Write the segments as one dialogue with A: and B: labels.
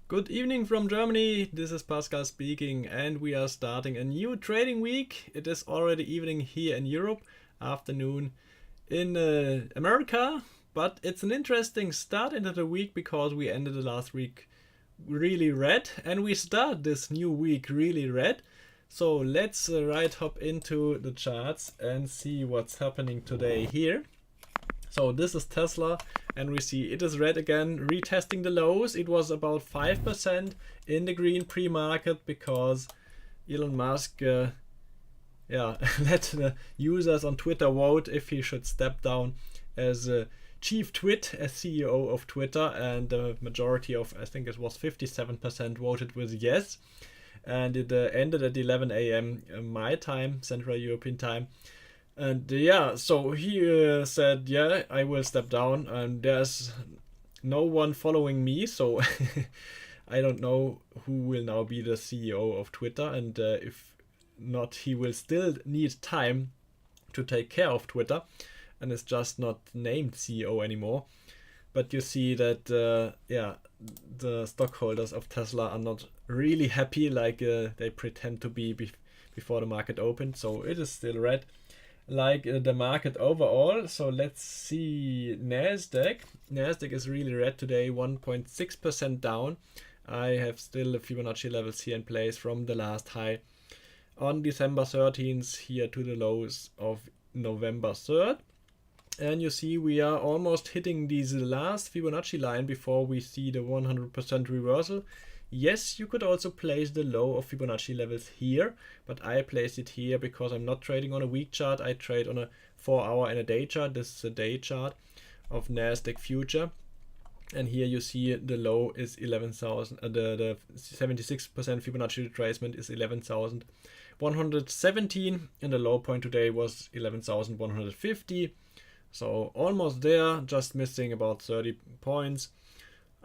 A: Good evening from Germany. This is Pascal speaking, and we are starting a new trading week. It is already evening here in Europe, afternoon in America, but it's an interesting start into the week because we ended the last week really red and we start this new week really red. So let's right hop into the charts and see what's happening today here. So this is Tesla, and we see it is red again, retesting the lows. It was about 5% in the green pre-market because Elon Musk let the users on Twitter vote if he should step down as chief twit, as CEO of Twitter, and the majority of, I think it was 57%, voted with yes. And it ended at 11 a.m. My time, Central European time. And so he said, yeah, I will step down, and there's no one following me, so I don't know who will now be the CEO of Twitter, and if not, he will still need time to take care of Twitter, and is just not named CEO anymore. But you see that, the stockholders of Tesla are not really happy like they pretend to be before the market opened, so it is still red. Like the market overall. So let's see Nasdaq. Nasdaq is really red today, 1.6% down. I have still the Fibonacci levels here in place from the last high on December 13th here to the lows of November 3rd. And you see we are almost hitting this last Fibonacci line before we see the 100% reversal. Yes, you could also place the low of Fibonacci levels here, but I placed it here because I'm not trading on a week chart. I trade on a 4-hour and a day chart. This is a day chart of Nasdaq future. And here you see the low is 11,000. The 76% Fibonacci retracement is 11,117, and the low point today was 11,150. So almost there, just missing about 30 points.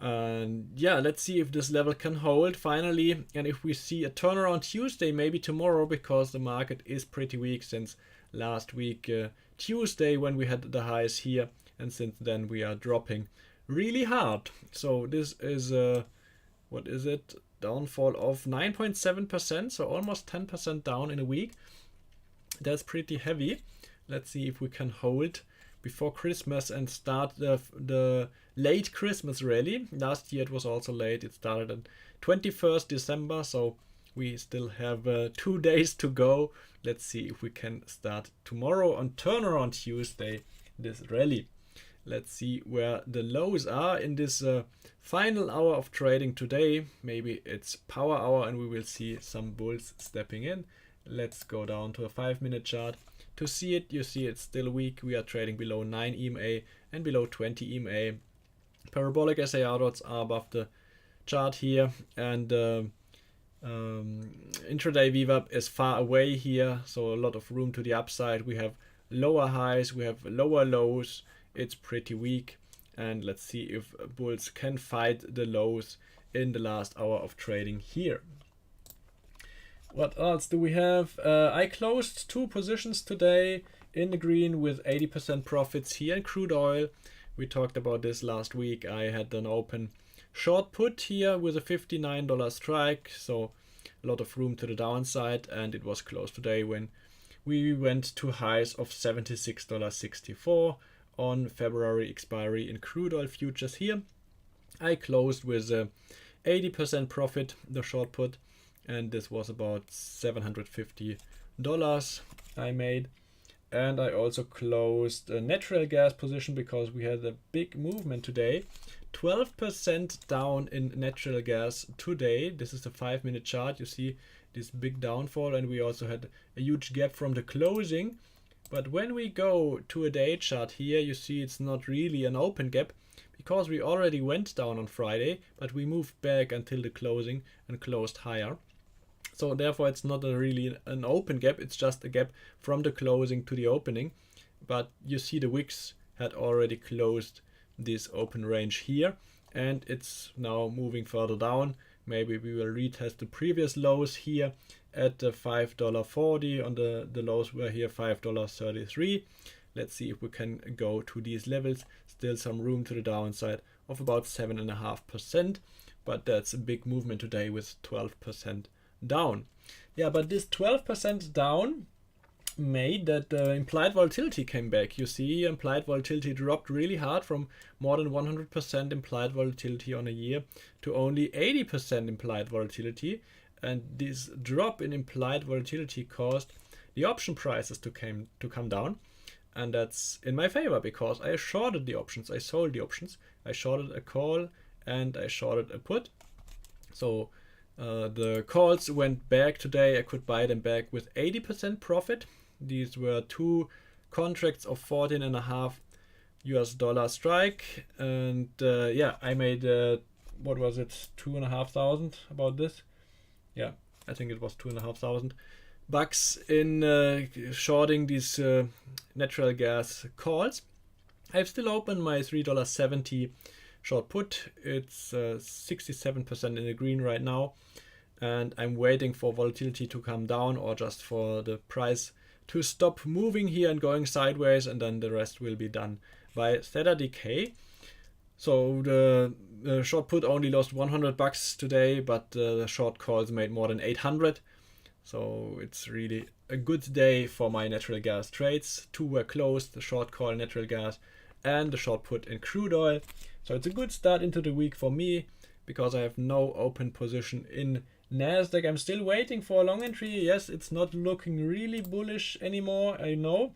A: And let's see if this level can hold finally, and if we see a turnaround Tuesday, maybe tomorrow, because the market is pretty weak since last week Tuesday when we had the highs here, and since then we are dropping really hard. So this is what is it, downfall of 9.7%, so almost 10% down in a week. That's pretty heavy. Let's see if we can hold before Christmas and start the late Christmas rally. Last year it was also late. It started on 21st December, so we still have 2 days to go. Let's see if we can start tomorrow on turnaround Tuesday this rally. Let's see where the lows are in this final hour of trading today. Maybe it's power hour and we will see some bulls stepping in. Let's go down to a 5-minute chart. To see it, you see it's still weak. We are trading below 9 EMA and below 20 EMA. Parabolic SAR dots are above the chart here, and intraday VWAP is far away here, so a lot of room to the upside. We have lower highs, we have lower lows. It's pretty weak, and let's see if bulls can fight the lows in the last hour of trading here. What else do we have? I closed 2 positions today in the green with 80% profits here in crude oil. We talked about this last week. I had an open short put here with a $59 strike, so a lot of room to the downside, and it was closed today when we went to highs of $76.64 on February expiry in crude oil futures here. I closed with 80% profit, the short put, and this was about $750 I made. And I also closed a natural gas position because we had a big movement today. 12% down in natural gas today. This is the 5-minute chart. You see this big downfall, and we also had a huge gap from the closing. But when we go to a day chart here, you see it's not really an open gap because we already went down on Friday, but we moved back until the closing and closed higher. So therefore it's not really an open gap, it's just a gap from the closing to the opening. But you see the wicks had already closed this open range here, and it's now moving further down. Maybe we will retest the previous lows here at the $5.40. On the lows were here $5.33. Let's see if we can go to these levels. Still some room to the downside of about 7.5%. but that's a big movement today with 12% down. Yeah, but this 12% down made that the implied volatility came back. You see, implied volatility dropped really hard from more than 100% implied volatility on a year to only 80% implied volatility. And this drop in implied volatility caused the option prices to come down. And that's in my favor because I shorted the options. I sold the options. I shorted a call and I shorted a put. So the calls went back today. I could buy them back with 80% profit. These were two contracts of $14.5 strike. And yeah, I made, what was it, 2,500 about this? Yeah, I think it was 2,500 bucks in shorting these natural gas calls. I've still opened my $3.70 short put. It's 67% in the green right now, and I'm waiting for volatility to come down or just for the price to stop moving here and going sideways, and then the rest will be done by theta decay. So the short put only lost 100 bucks today, but the short calls made more than 800. So it's really a good day for my natural gas trades. Two were closed, the short call natural gas and the short put in crude oil. So it's a good start into the week for me because I have no open position in Nasdaq. I'm still waiting for a long entry. Yes, it's not looking really bullish anymore, I know.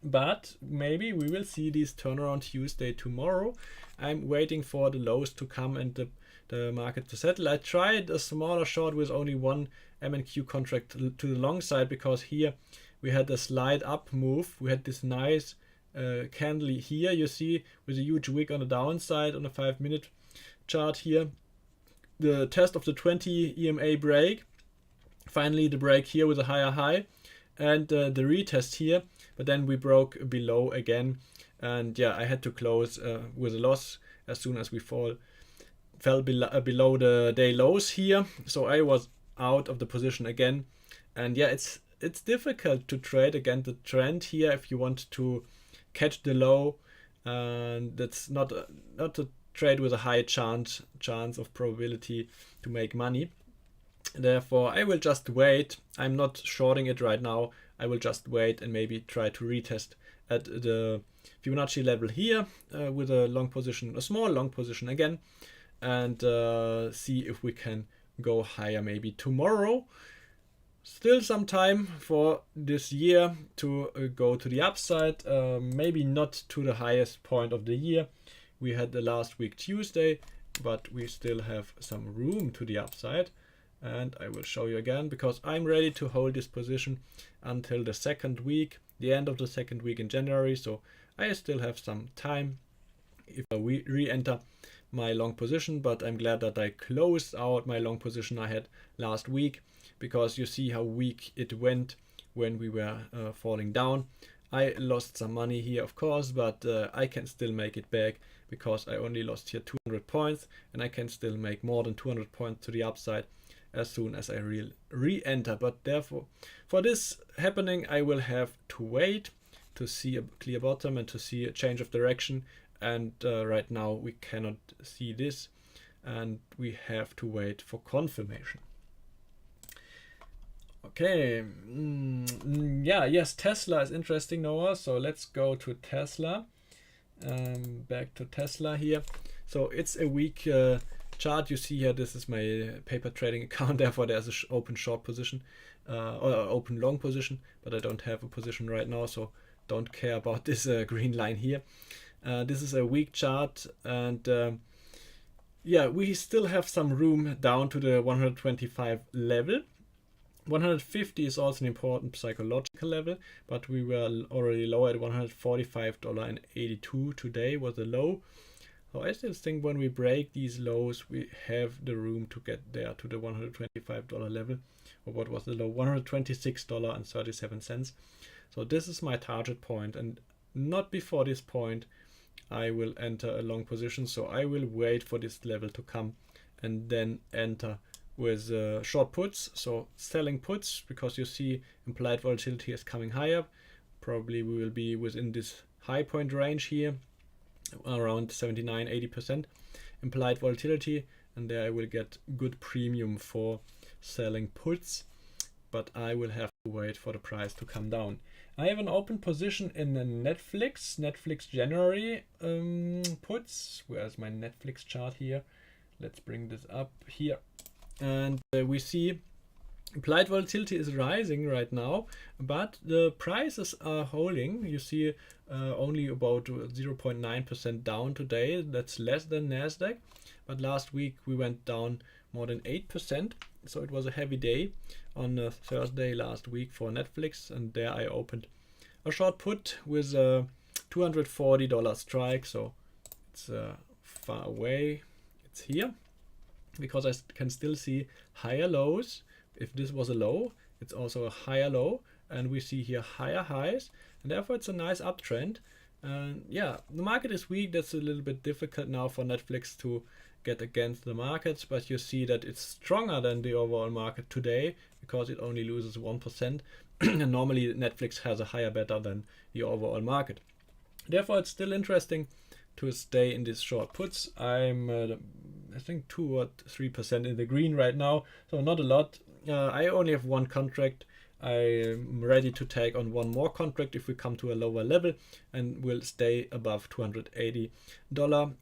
A: But maybe we will see this turnaround Tuesday tomorrow. I'm waiting for the lows to come and the market to settle. I tried a smaller short with only one M&Q contract to the long side because here we had a slide up move. We had this nice candle here, you see, with a huge wick on the downside on a 5-minute chart here. The test of the 20 EMA break. Finally the break here with a higher high and the retest here. But then we broke below again. And yeah, I had to close with a loss as soon as we fell below the day lows here. So I was out of the position again. And yeah, it's difficult to trade against the trend here if you want to catch the low. And that's not a trade with a high chance of probability to make money. Therefore, I will just wait. I'm not shorting it right now. I will just wait and maybe try to retest at the Fibonacci level here with a long position, a small long position again, and see if we can go higher maybe tomorrow. Still some time for this year to go to the upside, maybe not to the highest point of the year. We had the last week Tuesday, but we still have some room to the upside. And I will show you again because I'm ready to hold this position until the second week, the end of the second week in January. So I still have some time if I re-enter my long position, but I'm glad that I closed out my long position I had last week because you see how weak it went when we were falling down. I lost some money here, of course, but I can still make it back because I only lost here 200 points and I can still make more than 200 points to the upside as soon as I re-enter. But therefore, for this happening, I will have to wait to see a clear bottom and to see a change of direction. And right now we cannot see this and we have to wait for confirmation. Okay, yes, Tesla is interesting, Noah. So let's go to Tesla. Back to Tesla here. So it's a weak chart. You see here, this is my paper trading account. Therefore, there's an open short position or open long position, but I don't have a position right now, so don't care about this green line here. This is a weak chart, and yeah, we still have some room down to the 125 level. 150 is also an important psychological level, but we were already low at $145.82 today was the low. So I still think when we break these lows, we have the room to get there to the $125 level. Or what was the low? $126.37. So this is my target point, and not before this point I will enter a long position. So I will wait for this level to come and then enter with short puts, so selling puts, because you see implied volatility is coming higher. Probably we will be within this high point range here, around 79-80% implied volatility, and there I will get good premium for selling puts, but I will have to wait for the price to come down. I have an open position in the Netflix January puts. Where's my Netflix chart here? Let's bring this up here. And we see implied volatility is rising right now, but the prices are holding. You see only about 0.9% down today. That's less than Nasdaq, but last week we went down more than 8%. So it was a heavy day on Thursday last week for Netflix, and there I opened a short put with a $240 strike. So it's far away. It's here because I can still see higher lows. If this was a low, it's also a higher low, and we see here higher highs, and therefore it's a nice uptrend. And yeah, the market is weak. That's a little bit difficult now for Netflix to get against the markets, but you see that it's stronger than the overall market today because it only loses 1%. And normally Netflix has a higher beta than the overall market. Therefore, it's still interesting to stay in these short puts. I'm I think 2 or 3% in the green right now, so not a lot. I only have one contract. I'm ready to take on one more contract if we come to a lower level and will stay above $280.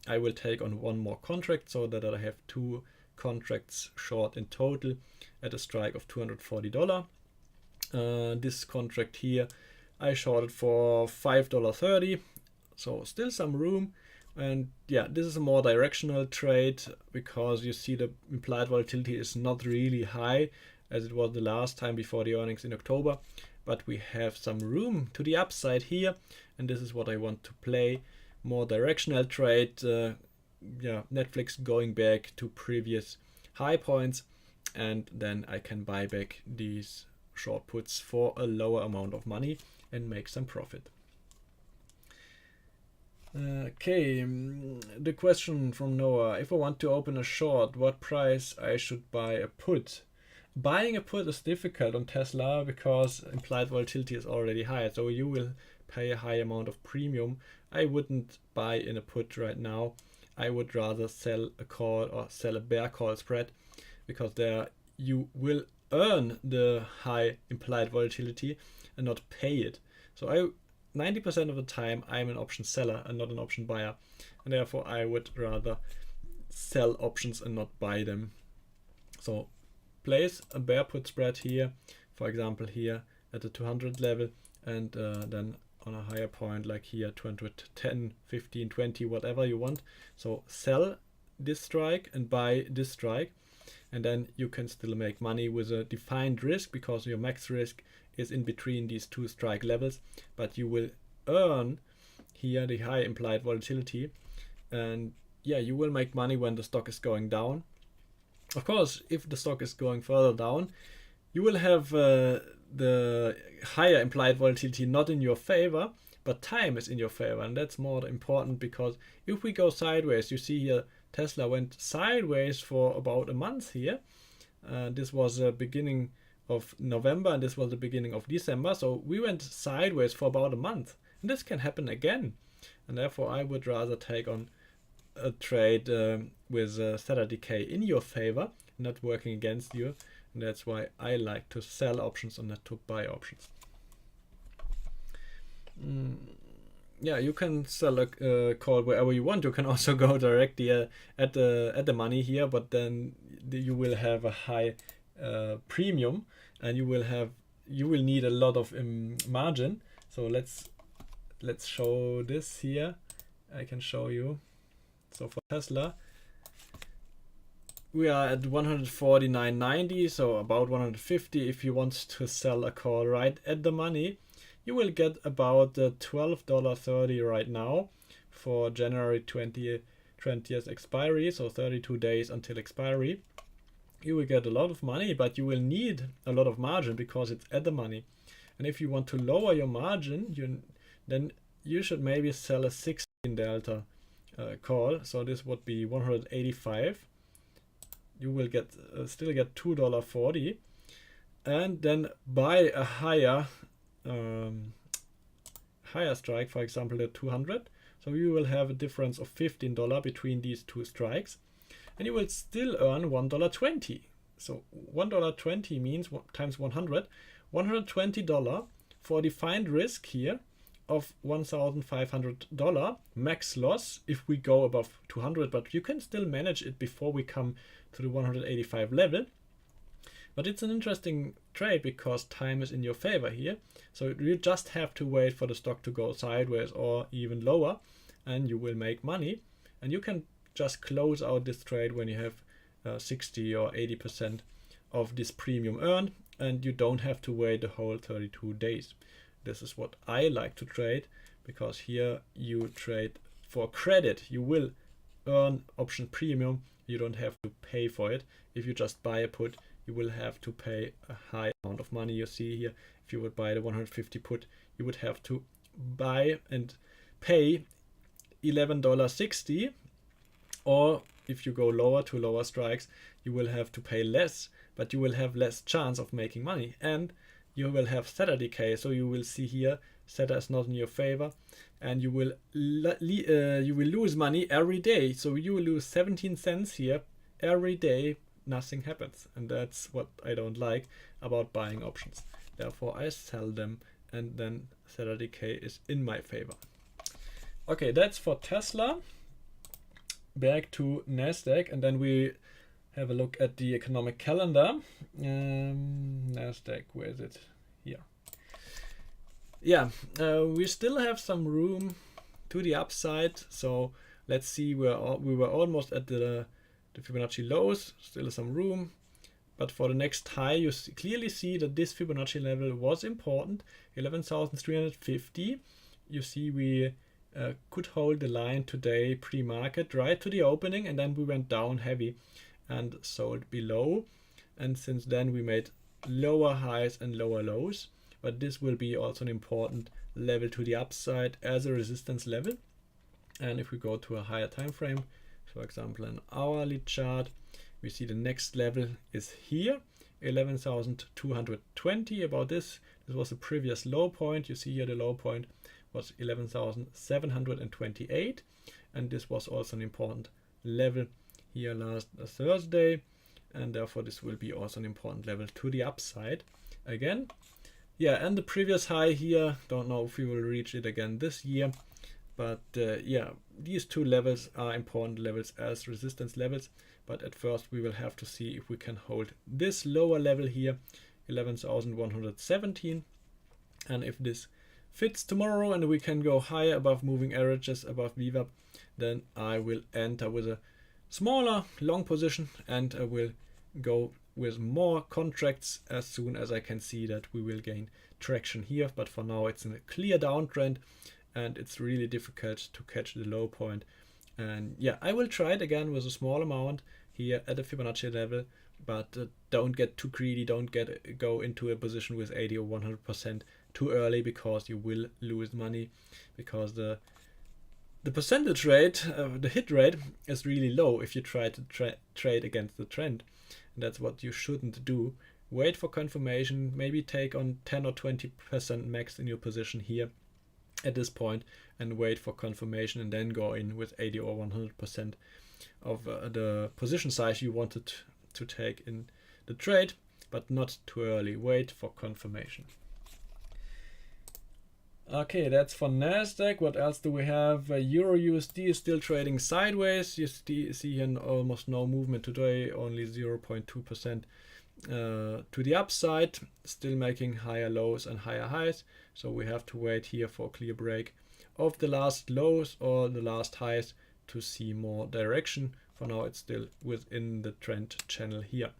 A: I will take on one more contract so that I have 2 contracts short in total at a strike of $240. This contract here I shorted for $5.30, so still some room. And yeah, this is a more directional trade because you see the implied volatility is not really high as it was the last time before the earnings in October, but we have some room to the upside here, and this is what I want to play. More directional trade, Netflix going back to previous high points, and then I can buy back these short puts for a lower amount of money and make some profit. Okay, the question from Noah: if I want to open a short, what price I should buy a put? Buying a put is difficult on Tesla because implied volatility is already high, so you will pay a high amount of premium. I wouldn't buy in a put right now. I would rather sell a call or sell a bear call spread, because there you will earn the high implied volatility and not pay it. So 90% of the time I'm an option seller and not an option buyer, and therefore I would rather sell options and not buy them. So place a bear put spread here, for example here at the 200 level, and then on a higher point like here 210, 15, 20, whatever you want. So sell this strike and buy this strike, and then you can still make money with a defined risk because your max risk is in between these 2 strike levels, but you will earn here the high implied volatility, and yeah, you will make money when the stock is going down. Of course, if the stock is going further down, you will have the higher implied volatility not in your favor, but time is in your favor, and that's more important, because if we go sideways, you see here Tesla went sideways for about a month here. This was the beginning of November and this was the beginning of December, so we went sideways for about a month, and this can happen again, and therefore I would rather take on a trade with standard decay in your favor, not working against you, and that's why I like to sell options and not to buy options. Yeah, you can sell a call wherever you want. You can also go directly at the money here, but then you will have a high premium, and you will need a lot of margin. So let's show this here. I can show you. So for Tesla, we are at 149.90, so about 150. If you want to sell a call right at the money, you will get about $12.30 right now for January 20th expiry, so 32 days until expiry. You will get a lot of money, but you will need a lot of margin because it's at the money. And if you want to lower your margin, then you should maybe sell a 16 delta call. So this would be 185. You will get still get $2.40, and then buy a higher strike, for example the 200. So you will have a difference of $15 between these 2 strikes, and you will still earn $1.20. So $1.20 means times 100, $120 for defined risk here of $1,500 max loss if we go above 200, but you can still manage it before we come to the 185 level. But it's an interesting trade because time is in your favor here. So you just have to wait for the stock to go sideways or even lower, and you will make money. And you can just close out this trade when you have 60 or 80% of this premium earned, and you don't have to wait the whole 32 days. This is what I like to trade, because here you trade for credit. You will earn option premium. You don't have to pay for it. If you just buy a put, you will have to pay a high amount of money. You see here, if you would buy the 150 put, you would have to buy and pay $11.60, or if you go lower to lower strikes, you will have to pay less, but you will have less chance of making money, and you will have theta decay. So you will see here theta is not in your favor, and you will lose money every day. So you will lose 17 cents here every day. Nothing happens, and that's what I don't like about buying options. Therefore I sell them, and then theta decay is in my favor. Okay, that's for Tesla. Back to Nasdaq, and then we have a look at the economic calendar. Nasdaq, where is it? Here. Yeah, we still have some room to the upside. So let's see, we were almost at the Fibonacci lows, still some room. But for the next high, you clearly see that this Fibonacci level was important, 11,350. You see we could hold the line today pre-market right to the opening, and then we went down heavy and sold below. And since then we made lower highs and lower lows. But this will be also an important level to the upside as a resistance level. And if we go to a higher time frame, for example an hourly chart, we see the next level is here, 11,220. About this was the previous low point. You see here the low point was 11,728, and this was also an important level here last Thursday, and therefore this will be also an important level to the upside again. Yeah, and the previous high here, don't know if we will reach it again this year, but yeah, these two levels are important levels as resistance levels. But at first we will have to see if we can hold this lower level here, 11,117, and if this fits tomorrow and we can go higher above moving averages, above VWAP, then I will enter with a smaller long position, and I will go with more contracts as soon as I can see that we will gain traction here. But for now it's in a clear downtrend, and it's really difficult to catch the low point. And yeah, I will try it again with a small amount here at the Fibonacci level, but don't get too greedy. Don't go into a position with 80 or 100% too early, because you will lose money, because the percentage rate, the hit rate is really low if you try to trade against the trend. And that's what you shouldn't do. Wait for confirmation, maybe take on 10 or 20% max in your position here at this point, and wait for confirmation, and then go in with 80 or 100% of the position size you wanted to take in the trade, but not too early. Wait for confirmation. Okay, that's for Nasdaq. What else do we have? Euro USD is still trading sideways. You see here almost no movement today, only 0.2% to the upside, still making higher lows and higher highs. So we have to wait here for a clear break of the last lows or the last highs to see more direction. For now it's still within the trend channel here.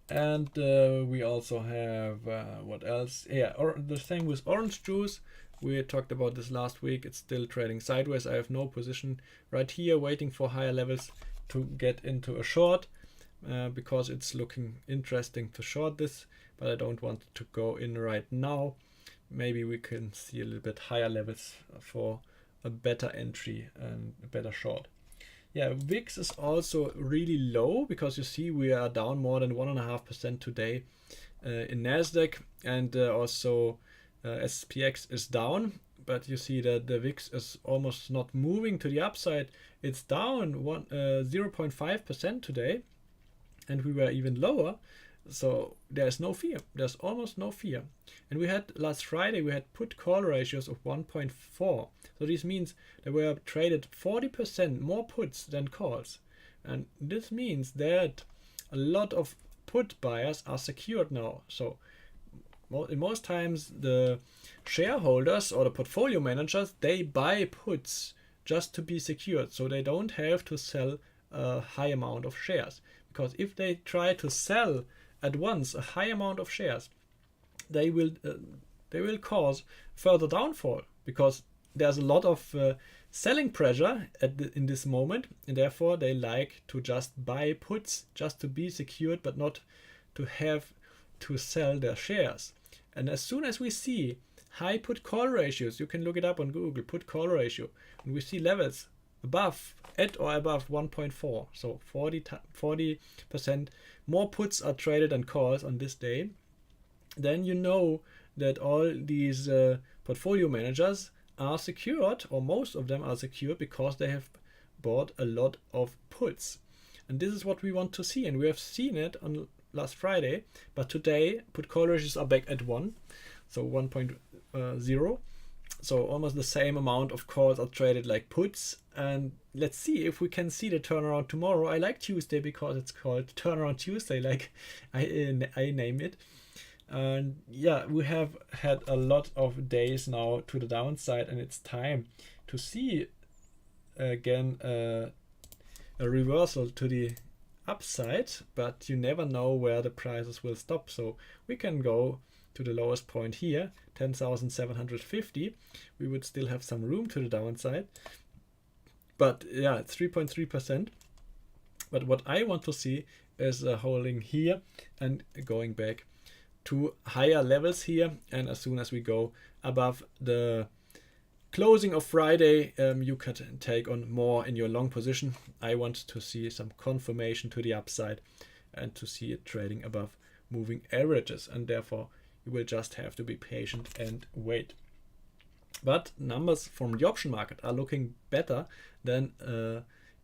A: And we also have what else? Yeah, the same with orange juice. We talked about this last week. It's still trading sideways. I have no position right here, waiting for higher levels to get into a short, because it's looking interesting to short this, but I don't want to go in right now. Maybe we can see a little bit higher levels for a better entry and a better short. Yeah, VIX is also really low, because you see we are down more than 1.5% today in Nasdaq, and also SPX is down, but you see that the VIX is almost not moving to the upside. It's down 0.5% today, and we were even lower. So there's no fear. There's almost no fear. And we had last Friday, we had put call ratios of 1.4. So this means there were traded 40% more puts than calls. And this means that a lot of put buyers are secured now. So in most times the shareholders or the portfolio managers, they buy puts just to be secured. So they don't have to sell a high amount of shares. Because if they try to sell at once a high amount of shares, they will cause further downfall, because there's a lot of selling pressure in this moment, and therefore they like to just buy puts just to be secured, but not to have to sell their shares. And as soon as we see high put call ratios, you can look it up on Google, put call ratio, and we see levels at or above 1.4, so 40% more puts are traded than calls on this day, then you know that all these portfolio managers are secured, or most of them are secured, because they have bought a lot of puts. And this is what we want to see, and we have seen it on last Friday, but today put call ratios are back at 1, so 1.0. So almost the same amount of calls are traded like puts. And let's see if we can see the turnaround tomorrow. I like Tuesday because it's called Turnaround Tuesday, like I name it. And yeah, we have had a lot of days now to the downside, and it's time to see again a reversal to the upside, but you never know where the prices will stop. So we can go to the lowest point here, 10,750. We would still have some room to the downside, but yeah, it's 3.3%. But what I want to see is holding here and going back to higher levels here. And as soon as we go above the closing of Friday, you can take on more in your long position. I want to see some confirmation to the upside and to see it trading above moving averages, and therefore you will just have to be patient and wait. But numbers from the option market are looking better than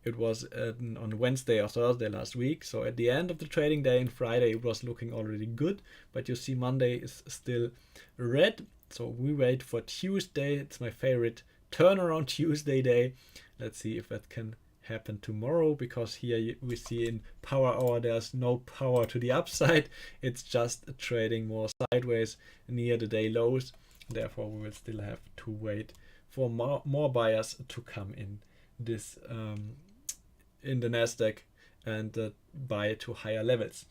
A: it was on Wednesday or Thursday last week. So at the end of the trading day on Friday, it was looking already good, but you see Monday is still red. So we wait for Tuesday. It's my favorite turnaround Tuesday day. Let's see if that can happen tomorrow, because here we see in power hour there's no power to the upside. It's just trading more sideways near the day lows. Therefore we will still have to wait for more buyers to come in this in the Nasdaq and buy to higher levels.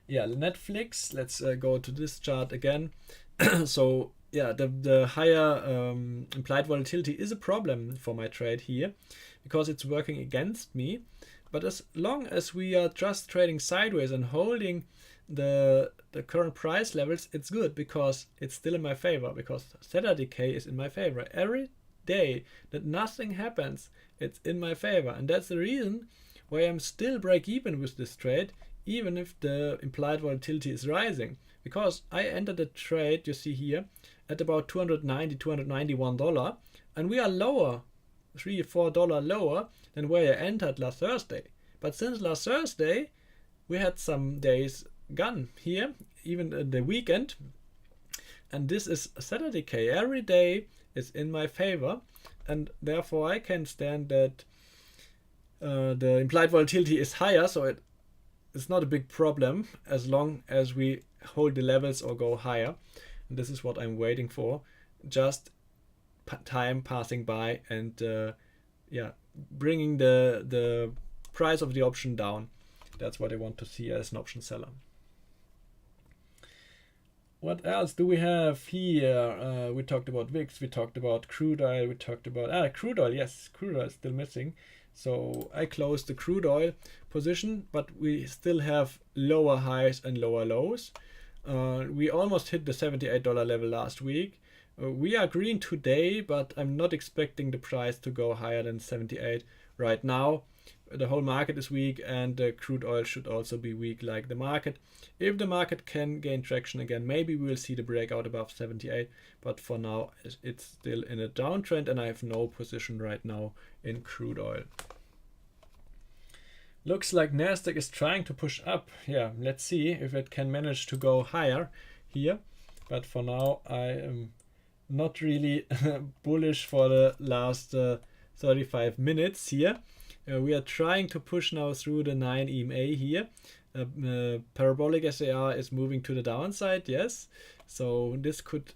A: Yeah, Netflix, let's go to this chart again. So yeah, the higher implied volatility is a problem for my trade here, because it's working against me. But as long as we are just trading sideways and holding the current price levels, it's good, because it's still in my favor, because theta decay is in my favor. Every day that nothing happens, it's in my favor, and that's the reason why I'm still break even with this trade, even if the implied volatility is rising, because I entered the trade, you see here, at about $291, and we are lower, $3-4 lower than where I entered last Thursday. But since last Thursday, we had some days gone here, even the weekend, and this is theta decay. Every day is in my favor, and therefore I can stand that the implied volatility is higher, so it's not a big problem as long as we hold the levels or go higher. And this is what I'm waiting for, just time passing by and yeah, bringing the price of the option down. That's what I want to see as an option seller. What else do we have here? We talked about VIX, we talked about crude oil, we talked about crude oil. Yes, crude oil is still missing. So I closed the crude oil position, but we still have lower highs and lower lows. We almost hit the $78 level last week. We are green today, but I'm not expecting the price to go higher than 78 right now. the whole market is weak, and crude oil should also be weak like the market. If the market can gain traction again, maybe we will see the breakout above 78, but for now it's still in a downtrend, and I have no position right now in crude oil. Looks like Nasdaq is trying to push up. Yeah, let's see if it can manage to go higher here, but for now I am not really bullish for the last 35 minutes here. We are trying to push now through the 9 EMA here. Parabolic SAR is moving to the downside, yes. So this could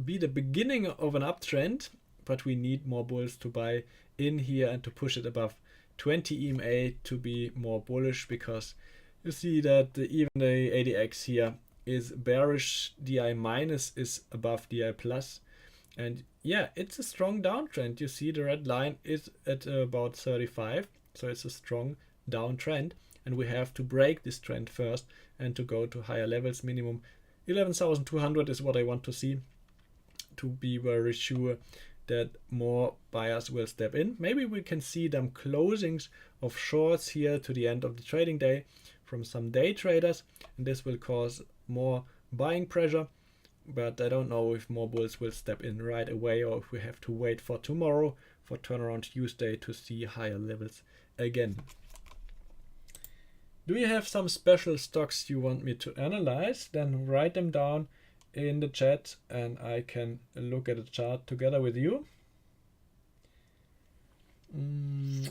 A: be the beginning of an uptrend, but we need more bulls to buy in here and to push it above 20 EMA to be more bullish, because you see that even the ADX here is bearish. DI minus is above DI plus, and yeah, it's a strong downtrend. You see the red line is at about 35, so it's a strong downtrend, and we have to break this trend first and to go to higher levels. Minimum 11,200 is what I want to see to be very sure that more buyers will step in. Maybe we can see them closings of shorts here to the end of the trading day from some day traders, and this will cause more buying pressure, but I don't know if more bulls will step in right away, or if we have to wait for tomorrow, for turnaround Tuesday, to see higher levels again. Do you have some special stocks you want me to analyze? Then write them down in the chat and I can look at the chart together with you.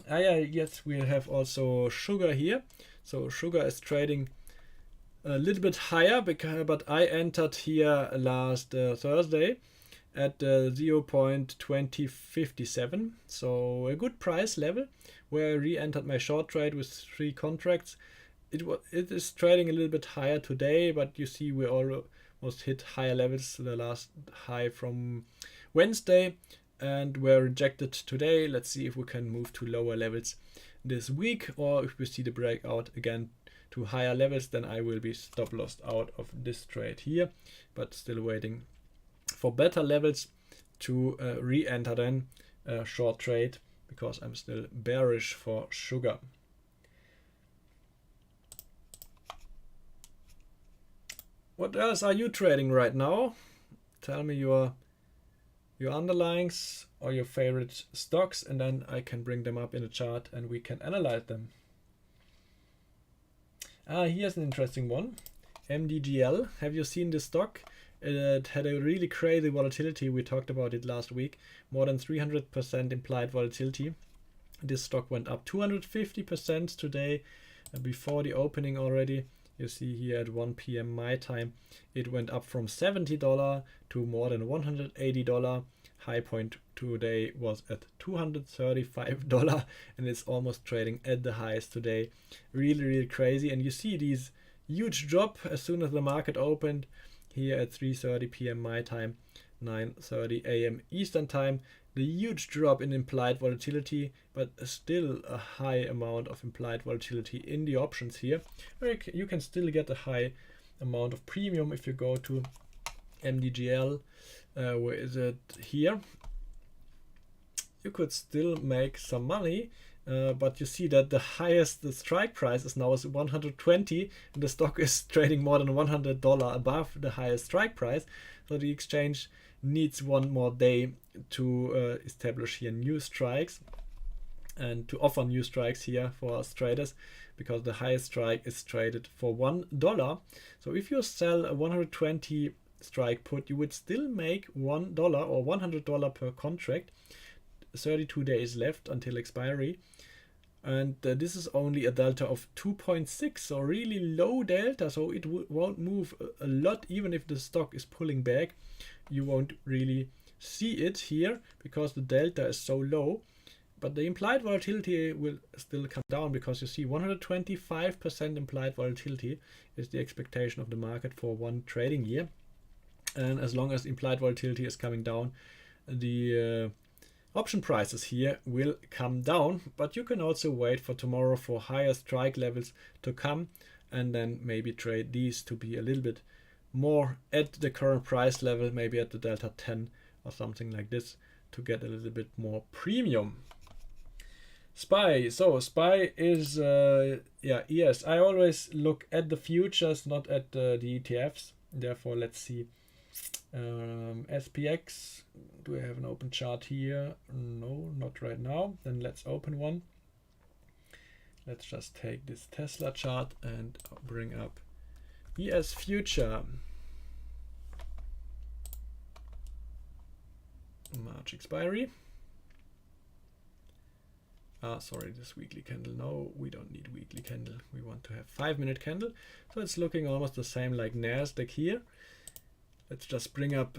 A: Yes, we have also sugar here. So sugar is trading a little bit higher, but I entered here last Thursday at 0.2057, so a good price level where I re-entered my short trade with 3 contracts. It is trading a little bit higher today, but you see we almost hit higher levels, the last high from Wednesday, and were rejected today. Let's see if we can move to lower levels this week, or if we see the breakout again to higher levels, then I will be stop lossed out of this trade here, but still waiting for better levels to re-enter then a short trade, because I'm still bearish for sugar. What else are you trading right now? Tell me your underlyings or your favorite stocks, and then I can bring them up in a chart and we can analyze them. Here's an interesting one. MDGL. Have you seen this stock? It had a really crazy volatility. We talked about it last week. More than 300% implied volatility. This stock went up 250% today before the opening already. You see here at 1 p.m. my time, it went up from $70 to more than $180. High point today was at $235, and it's almost trading at the highs today. Really, really crazy. And you see these huge drop as soon as the market opened here at 3:30 p.m. my time, 9:30 a.m. Eastern time. The huge drop in implied volatility, but still a high amount of implied volatility in the options here. You can still get a high amount of premium if you go to MDGL. Where is it here? You could still make some money, but you see that the highest strike price is now 120, and the stock is trading more than $100 above the highest strike price. So the exchange needs one more day to establish here new strikes and to offer new strikes here for us traders, because the highest strike is traded for $1. So if you sell a 120 strike put, you would still make $1 or $100 per contract. 32 days left until expiry, and this is only a delta of 2.6, so really low delta, so it won't move a lot. Even if the stock is pulling back, you won't really see it here because the delta is so low. But the implied volatility will still come down, because you see 125% implied volatility is the expectation of the market for one trading year. And as long as implied volatility is coming down, the option prices here will come down. But you can also wait for tomorrow for higher strike levels to come, and then maybe trade these to be a little bit more at the current price level, maybe at the delta 10 or something like this, to get a little bit more premium. SPY. So SPY is yes. I always look at the futures, not at the ETFs. Therefore, let's see. SPX. Do I have an open chart here? No, not right now. Then let's open one. Let's just take this Tesla chart and bring up ES future. March expiry. Sorry, this weekly candle. No, we don't need weekly candle. We want to have 5-minute candle. So it's looking almost the same like NASDAQ here. Let's just bring up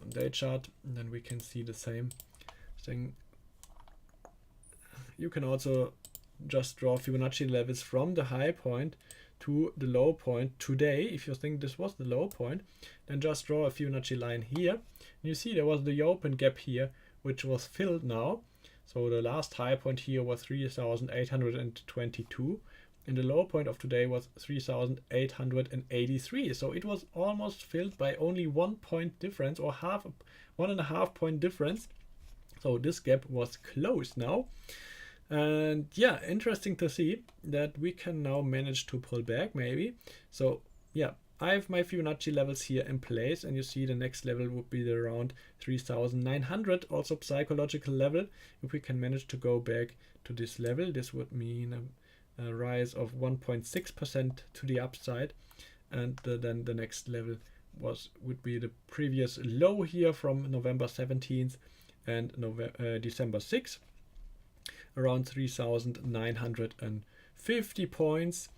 A: day chart, and then we can see the same thing. You can also just draw Fibonacci levels from the high point to the low point today. If you think this was the low point, then just draw a Fibonacci line here. And you see there was the open gap here, which was filled now. So the last high point here was 3,822, and the low point of today was 3,883. So it was almost filled by only 1 point difference, or 1.5 point difference. So this gap was closed now. And yeah, interesting to see that we can now manage to pull back maybe. So yeah, I have my Fibonacci levels here in place, and you see the next level would be the around 3,900, also psychological level. If we can manage to go back to this level, this would mean a rise of 1.6% to the upside, and then the next level would be the previous low here from November 17th and December 6th, around 3,950 points.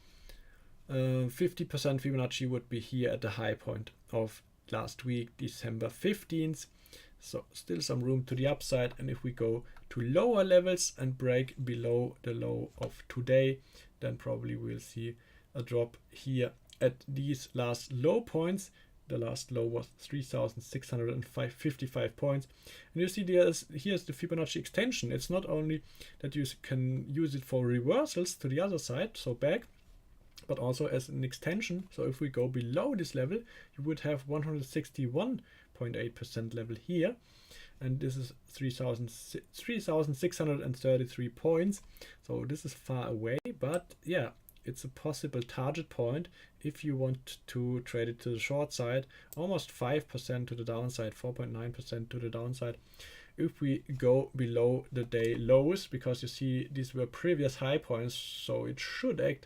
A: 50% Fibonacci would be here at the high point of last week, December 15th. So still some room to the upside. And if we go to lower levels and break below the low of today, then probably we'll see a drop here at these last low points. The last low was 3,655 points. And you see here's the Fibonacci extension. It's not only that you can use it for reversals to the other side, so back, but also as an extension. So if we go below this level, you would have 161.8% level here. And this is 3,633 points. So this is far away, but yeah, it's a possible target point if you want to trade it to the short side. Almost 5% to the downside, 4.9% to the downside. If we go below the day lows, because you see these were previous high points, so it should act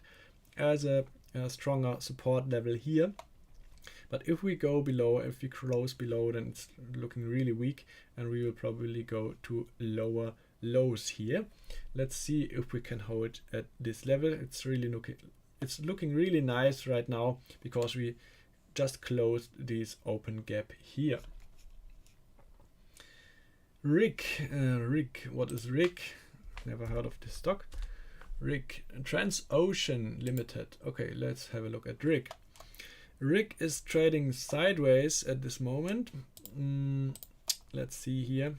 A: as a stronger support level here. But if we go below, if we close below, then it's looking really weak, and we will probably go to lower lows here. Let's see if we can hold at this level. It's looking really nice right now because we just closed this open gap here. RIG, what is RIG? Never heard of this stock. RIG, Transocean Limited. Okay, let's have a look at RIG. RIG is trading sideways at this moment. Let's see here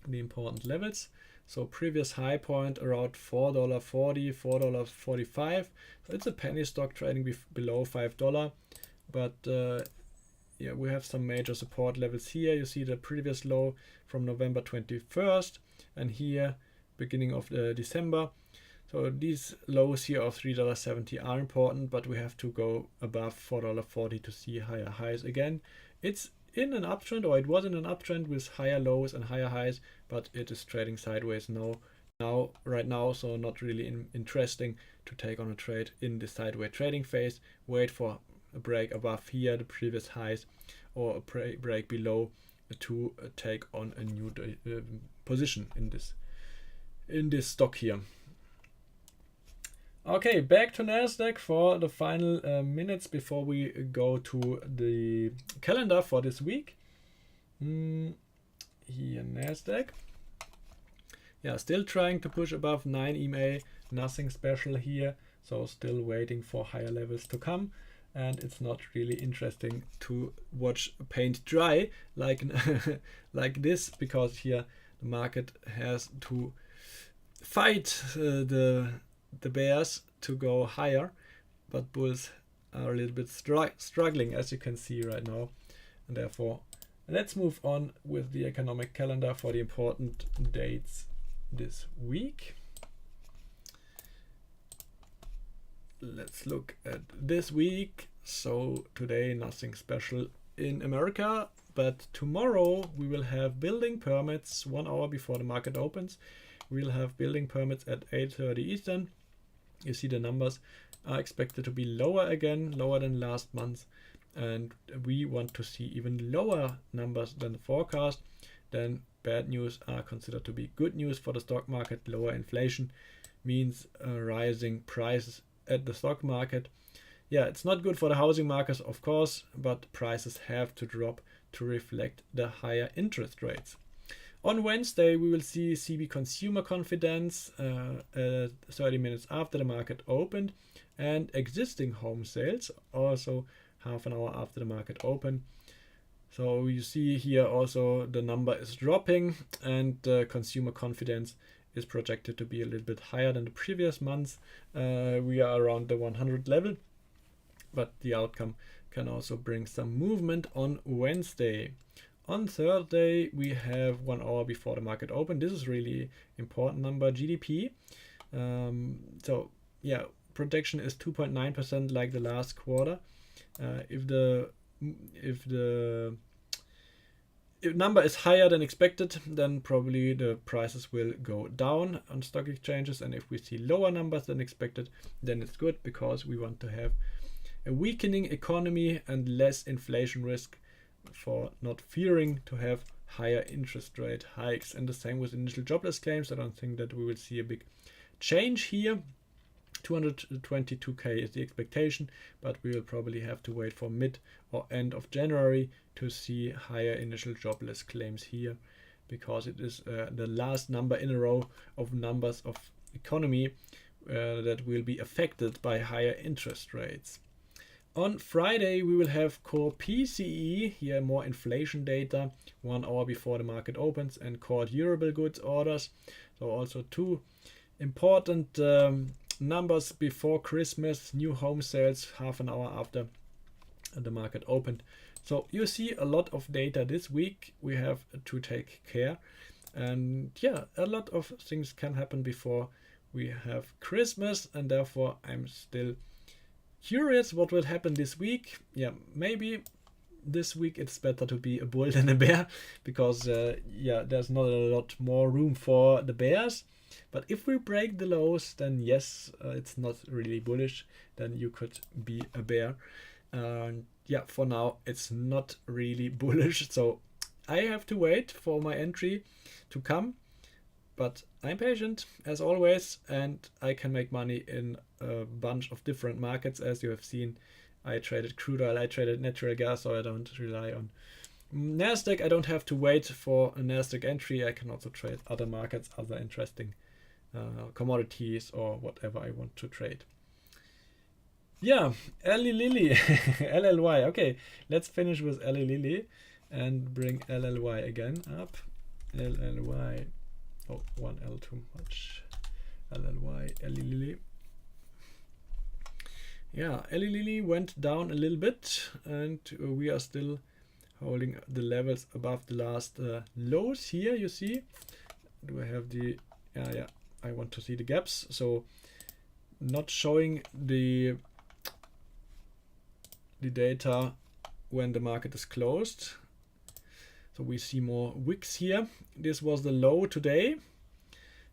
A: the important levels. So previous high point around $4.40, $4.45. So it's a penny stock trading below $5. But yeah, we have some major support levels here. You see the previous low from November 21st, and here beginning of December. So these lows here of $3.70 are important, but we have to go above $4.40 to see higher highs again. It's in an uptrend, or it was in an uptrend with higher lows and higher highs, but it is trading sideways right now, so not really interesting to take on a trade in the sideways trading phase. Wait for a break above here, the previous highs, or a break below to take on a new position in this stock here. Okay, back to Nasdaq for the final minutes before we go to the calendar for this week. Here Nasdaq. Yeah, still trying to push above 9 EMA, nothing special here. So still waiting for higher levels to come. And it's not really interesting to watch paint dry like like this, because here the market has to fight the bears to go higher, but bulls are a little bit struggling, as you can see right now, and therefore Let's move on with the economic calendar for the important dates this week. Let's look at this week. So today nothing special in America, but tomorrow we will have building permits 1 hour before the market opens. We'll have building permits at 8:30 Eastern. You see the numbers are expected to be lower again, lower than last month. And we want to see even lower numbers than the forecast. Then bad news are considered to be good news for the stock market. Lower inflation means rising prices at the stock market. Yeah, it's not good for the housing markets, of course, but prices have to drop to reflect the higher interest rates. On Wednesday, we will see CB consumer confidence 30 minutes after the market opened, and existing home sales also half an hour after the market opened. So you see here also the number is dropping, and consumer confidence is projected to be a little bit higher than the previous months. We are around the 100 level, but the outcome can also bring some movement on Wednesday. On Thursday, we have 1 hour before the market opened. This is really important number, GDP. So yeah, projection is 2.9% like the last quarter. If the number is higher than expected, then probably the prices will go down on stock exchanges. And if we see lower numbers than expected, then it's good, because we want to have a weakening economy and less inflation risk, for not fearing to have higher interest rate hikes. And the same with initial jobless claims. I don't think that we will see a big change here. 222k is the expectation, but we will probably have to wait for mid or end of January to see higher initial jobless claims here, because it is the last number in a row of numbers of economy that will be affected by higher interest rates. On Friday, we will have core PCE, here more inflation data 1 hour before the market opens, and core durable goods orders. So also two important numbers before Christmas. New home sales half an hour after the market opened. So you see a lot of data this week. We have to take care, and yeah, a lot of things can happen before we have Christmas, and therefore I'm still curious what will happen this week. Yeah, maybe this week it's better to be a bull than a bear, because yeah, there's not a lot more room for the bears. But if we break the lows, then yes, it's not really bullish. Then you could be a bear. Yeah, for now it's not really bullish. So I have to wait for my entry to come. But I'm patient as always, and I can make money in a bunch of different markets. As you have seen, I traded crude oil, I traded natural gas, so I don't rely on Nasdaq. I don't have to wait for a Nasdaq entry. I can also trade other markets, other interesting commodities, or whatever I want to trade. Yeah, Eli Lilly, LLY. Okay, let's finish with Eli Lilly and bring LLY again up. LLY. Oh, one L too much. LLY, Eli Lilly. Yeah, Eli Lilly went down a little bit, and we are still holding the levels above the last lows here. You see, do I have the? Yeah. I want to see the gaps. So, not showing the data when the market is closed. So we see more wicks here. This was the low today,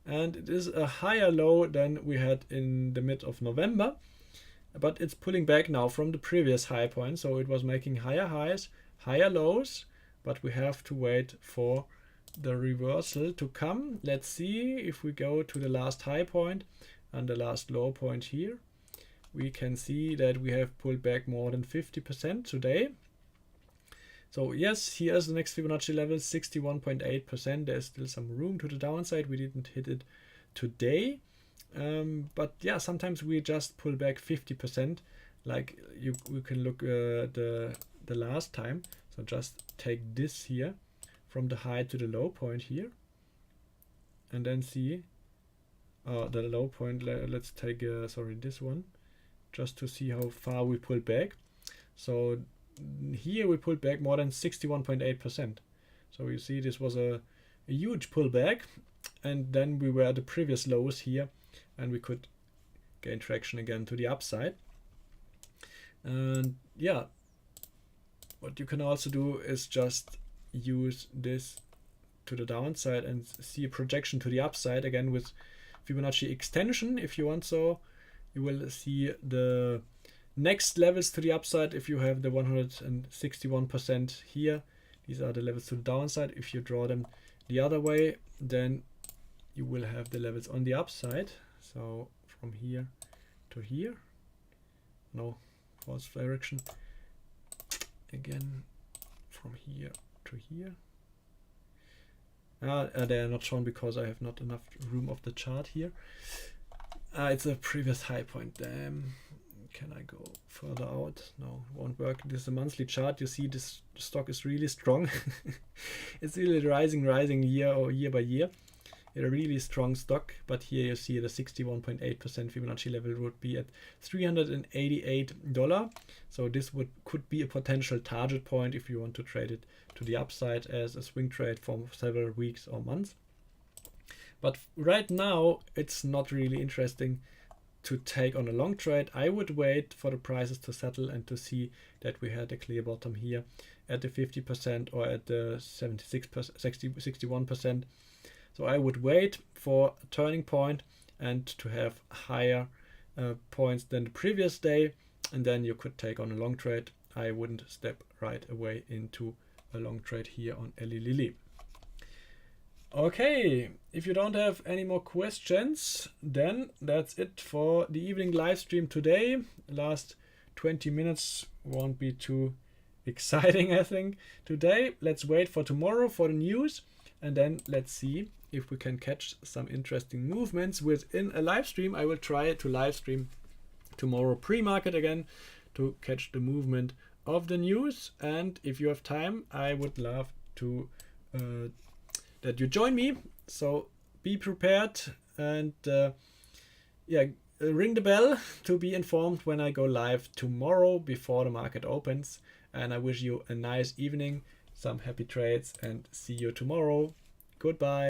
A: and it is a higher low than we had in the mid of November, but it's pulling back now from the previous high point. So it was making higher highs, higher lows, but we have to wait for the reversal to come. Let's see if we go to the last high point and the last low point here. We can see that we have pulled back more than 50% today. So yes, here's the next Fibonacci level, 61.8%. There's still some room to the downside. We didn't hit it today. But yeah, sometimes we just pull back 50%. Like you can look the last time. So just take this here from the high to the low point here. And then see the low point. Let's take, this one, just to see how far we pull back. So here we pulled back more than 61.8%. So you see this was a huge pullback, and then we were at the previous lows here, and we could gain traction again to the upside. And yeah, what you can also do is just use this to the downside and see a projection to the upside again with Fibonacci extension if you want. So you will see the next levels to the upside if you have the 161% here. These are the levels to the downside. If you draw them the other way, then you will have the levels on the upside. So from here to here, no, false direction, again from here to here. They are not shown because I have not enough room of the chart here. It's a previous high point. Can I go further out? No, it won't work. This is a monthly chart. You see this stock is really strong. It's really rising year by year. A really strong stock, but here you see the 61.8% Fibonacci level would be at $388. So this could be a potential target point if you want to trade it to the upside as a swing trade for several weeks or months. But right now it's not really interesting to take on a long trade. I would wait for the prices to settle and to see that we had a clear bottom here at the 50% or at the 61%. So I would wait for a turning point and to have higher points than the previous day, and then you could take on a long trade. I wouldn't step right away into a long trade here on Eli Lilly. Okay, if you don't have any more questions, then that's it for the evening live stream today. Last 20 minutes won't be too exciting, I think, today. Let's wait for tomorrow for the news, and then let's see if we can catch some interesting movements within a live stream. I will try to live stream tomorrow pre-market again to catch the movement of the news. And if you have time, I would love to that you join me. So be prepared and ring the bell to be informed when I go live tomorrow before the market opens. And I wish you a nice evening, some happy trades, and see you tomorrow. Goodbye.